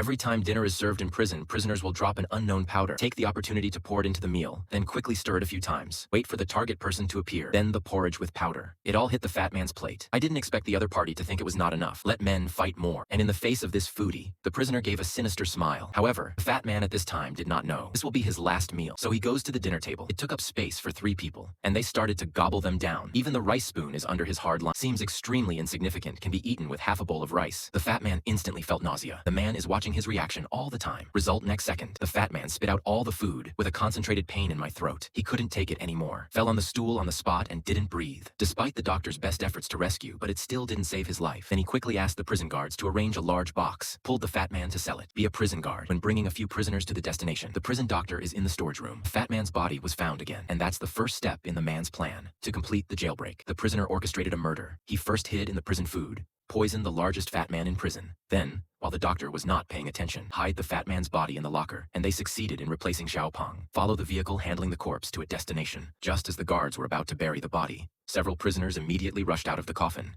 Every time dinner is served in prison, prisoners will drop an unknown powder. Take the opportunity to pour it into the meal, then quickly stir it a few times. Wait for the target person to appear, then the porridge with powder. It all hit the fat man's plate. I didn't expect the other party to think it was not enough. Let men fight more. And in the face of this foodie, the prisoner gave a sinister smile. However, the fat man at this time did not know this will be his last meal. So he goes to the dinner table. It took up space for 3 people, and they started to gobble them down. Even the rice spoon is under his hard line. Seems extremely insignificant, can be eaten with half a bowl of rice. The fat man instantly felt nausea. The man is watching his reaction all the time. Result next second. The fat man spit out all the food with a concentrated pain in my throat. He couldn't take it anymore. Fell on the stool on the spot and didn't breathe. Despite the doctor's best efforts to rescue, but it still didn't save his life. Then he quickly asked the prison guards to arrange a large box, pulled the fat man to sell it. Be a prison guard. When bringing a few prisoners to the destination, the prison doctor is in the storage room. The fat man's body was found again, and that's the first step in the man's plan to complete the jailbreak. The prisoner orchestrated a murder. He first hid in the prison food, poisoned the largest fat man in prison. Then, while the doctor was not paying attention, hide the fat man's body in the locker, and they succeeded in replacing Xiaopeng. Follow the vehicle handling the corpse to a destination. Just as the guards were about to bury the body, several prisoners immediately rushed out of the coffin.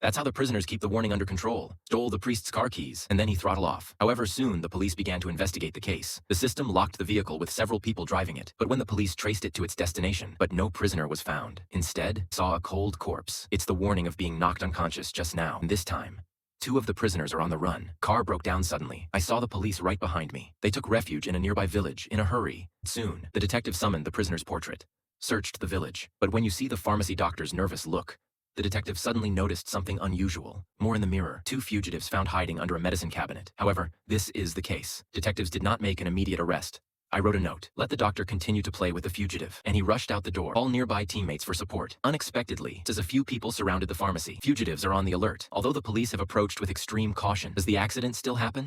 That's how the prisoners keep the warning under control. Stole the priest's car keys, and then he throttled off. However, soon the police began to investigate the case. The system locked the vehicle with several people driving it, but when the police traced it to its destination, but no prisoner was found. Instead, saw a cold corpse. It's the warning of being knocked unconscious just now. And this time, 2 of the prisoners are on the run. Car broke down suddenly. I saw the police right behind me. They took refuge in a nearby village in a hurry. Soon, the detective summoned the prisoner's portrait, searched the village. But when you see the pharmacy doctor's nervous look, the detective suddenly noticed something unusual. More in the mirror, 2 fugitives found hiding under a medicine cabinet. However, this is the case. Detectives did not make an immediate arrest. I wrote a note. Let the doctor continue to play with the fugitive. And he rushed out the door. All nearby teammates for support. Unexpectedly, as a few people surrounded the pharmacy. Fugitives are on the alert. Although the police have approached with extreme caution, does the accident still happen?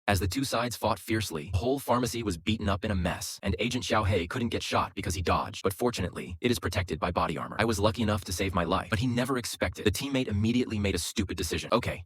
As the 2 sides fought fiercely, the whole pharmacy was beaten up in a mess, and Agent Xiaohei couldn't get shot because he dodged, but fortunately, it is protected by body armor. I was lucky enough to save my life, but he never expected. The teammate immediately made a stupid decision. Okay.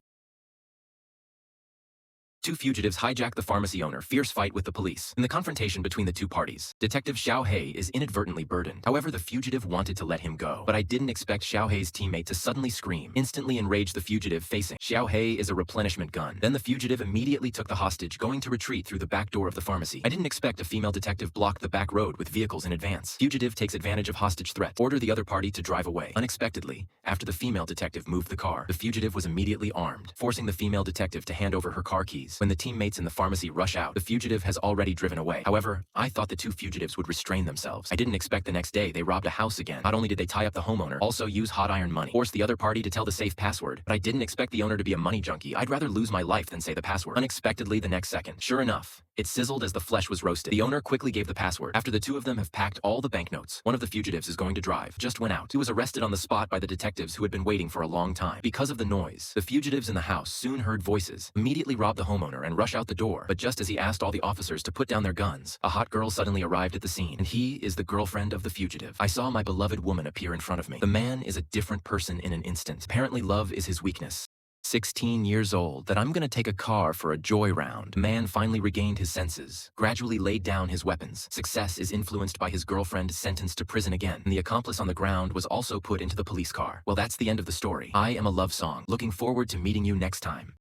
2 fugitives hijack the pharmacy owner. Fierce fight with the police. In the confrontation between the 2 parties, Detective Xiaohei is inadvertently burdened. However, the fugitive wanted to let him go, but I didn't expect Xiaohei's teammate to suddenly scream, instantly enraged the fugitive facing. Xiaohei is a replenishment gun. Then the fugitive immediately took the hostage, going to retreat through the back door of the pharmacy. I didn't expect a female detective blocked the back road with vehicles in advance. Fugitive takes advantage of hostage threat. Order the other party to drive away. Unexpectedly, after the female detective moved the car, the fugitive was immediately armed, forcing the female detective to hand over her car keys. When the teammates in the pharmacy rush out, the fugitive has already driven away. However, I thought the 2 fugitives would restrain themselves. I didn't expect the next day they robbed a house again. Not only did they tie up the homeowner, also use hot iron money, force the other party to tell the safe password. But I didn't expect the owner to be a money junkie. I'd rather lose my life than say the password. Unexpectedly the next second, sure enough, it sizzled as the flesh was roasted. The owner quickly gave the password. After the 2 of them have packed all the banknotes, one of the fugitives is going to drive. Just went out. He was arrested on the spot by the detectives who had been waiting for a long time. Because of the noise, the fugitives in the house soon heard voices, immediately robbed the homeowner and rush out the door. But just as he asked all the officers to put down their guns, a hot girl suddenly arrived at the scene, and he is the girlfriend of the fugitive. I saw my beloved woman appear in front of me. The man is a different person in an instant. Apparently love is his weakness. 16 years old, that I'm gonna take a car for a joy round. Man finally regained his senses, gradually laid down his weapons. Success is influenced by his girlfriend sentenced to prison again, and the accomplice on the ground was also put into the police car. Well, that's the end of the story. I am a love song. Looking forward to meeting you next time.